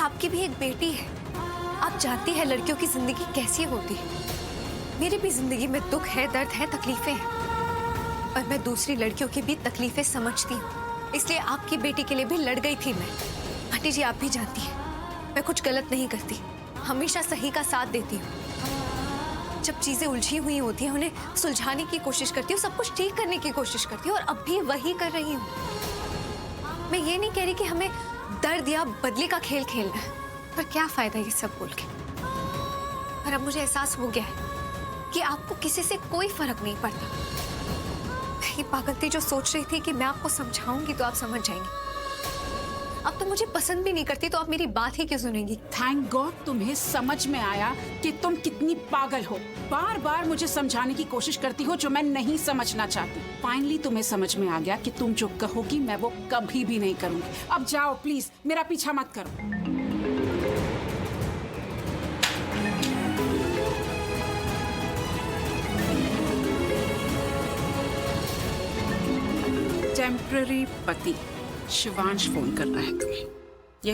आपकी भी एक बेटी है। आप जानती है लड़कियों की जिंदगी कैसी होती है। मेरी भी जिंदगी में दुख है, दर्द है, तकलीफें हैं, और मैं दूसरी लड़कियों की भी तकलीफें समझती हूँ। इसलिए आपकी बेटी के लिए भी लड़ गई थी मैं। आंटी जी, आप भी जानती हैं मैं कुछ गलत नहीं करती, हमेशा सही का साथ देती हूँ। जब चीजें उलझी हुई होती हैं उन्हें सुलझाने की कोशिश करती हूँ, सब कुछ ठीक करने की कोशिश करती हूँ, और अब भी वही कर रही हूँ। मैं ये नहीं कह रही कि हमें दर्द या बदले का खेल खेलना है, पर क्या फायदा ये सब बोल के। पर अब मुझे एहसास हो गया है कि आपको किसी से कोई फर्क नहीं पड़ता। ये पागल थी जो सोच रही थी कि मैं आपको समझाऊंगी तो आप समझ जाएंगी। अब तो मुझे पसंद भी नहीं करती तो आप मेरी बात ही क्यों सुनेंगी। थैंक गॉड तुम्हें समझ में आया कि तुम कितनी पागल हो। बार बार मुझे समझाने की कोशिश करती हो जो मैं नहीं समझना चाहती। फाइनली तुम्हें समझ में आ गया कि तुम जो कहोगी मैं वो कभी भी नहीं करूंगी। अब जाओ प्लीज, मेरा पीछा मत करो। टेम्पररी पति शिवांश फोन कर रहा है तुम्हें। ये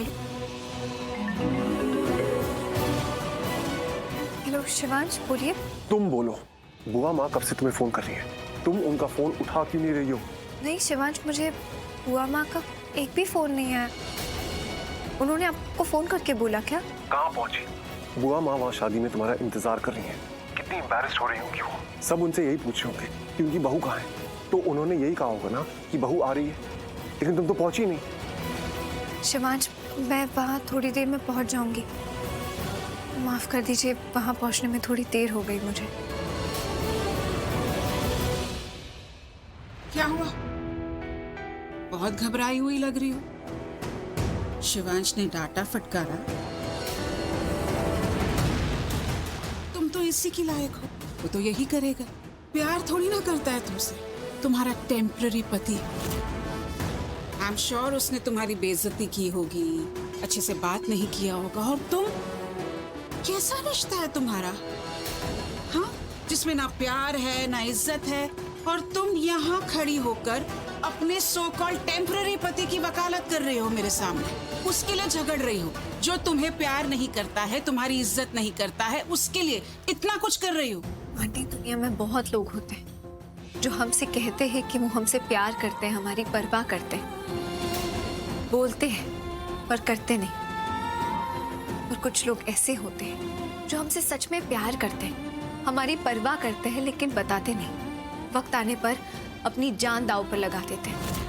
हेलो शिवांश, बोलिए। तुम बोलो। बुआ माँ कब से तुम्हें फोन कर रही है, तुम उनका फोन उठा क्यों नहीं रही हो? नहीं शिवांश, मुझे बुआ माँ का एक भी फोन नहीं आया। उन्होंने आपको फोन करके बोला क्या? कहाँ पहुँची? बुआ माँ वहाँ शादी में तुम्हारा इंतजार कर रही है। कितनी एम्बैरेस्ड हो रही होंगी वो। सब उनसे यही पूछ रहे होंगे कि उनकी बहू कहाँ है, तो उन्होंने यही कहा होगा ना कि बहू आ रही है, लेकिन तुम तो पहुंची नहीं। शिवांश, मैं वहाँ थोड़ी देर में पहुँच जाऊंगी। माफ कर दीजिए, वहाँ पहुँचने में थोड़ी देर हो गई मुझे। क्या हुआ? बहुत घबराई हुई लग रही हो। शिवांश ने डांटा फटकारा। तुम तो इसी की लायक हो, वो तो यही करेगा। प्यार थोड़ी ना करता है तुमसे, तुम्हारा टेम्पररी पति। आई एम श्योर उसने तुम्हारी बेइज्जती की होगी, अच्छे से बात नहीं किया होगा। और तुम, कैसा रिश्ता है तुम्हारा? हाँ, जिसमें ना प्यार है ना इज्जत है, और तुम यहाँ खड़ी होकर अपने सो कॉल्ड टेम्पररी पति की वकालत कर रही हो मेरे सामने। उसके लिए झगड़ रही हो जो तुम्हें प्यार नहीं करता है, तुम्हारी इज्जत नहीं करता है, उसके लिए इतना कुछ कर रही हो। आंटी, दुनिया में बहुत लोग होते हैं जो हमसे कहते हैं कि वो हमसे प्यार करते हैं, हमारी परवाह करते हैं, बोलते हैं पर करते नहीं। और कुछ लोग ऐसे होते हैं जो हमसे सच में प्यार करते हैं, हमारी परवाह करते हैं, लेकिन बताते नहीं। वक्त आने पर अपनी जान दांव पर लगा देते हैं।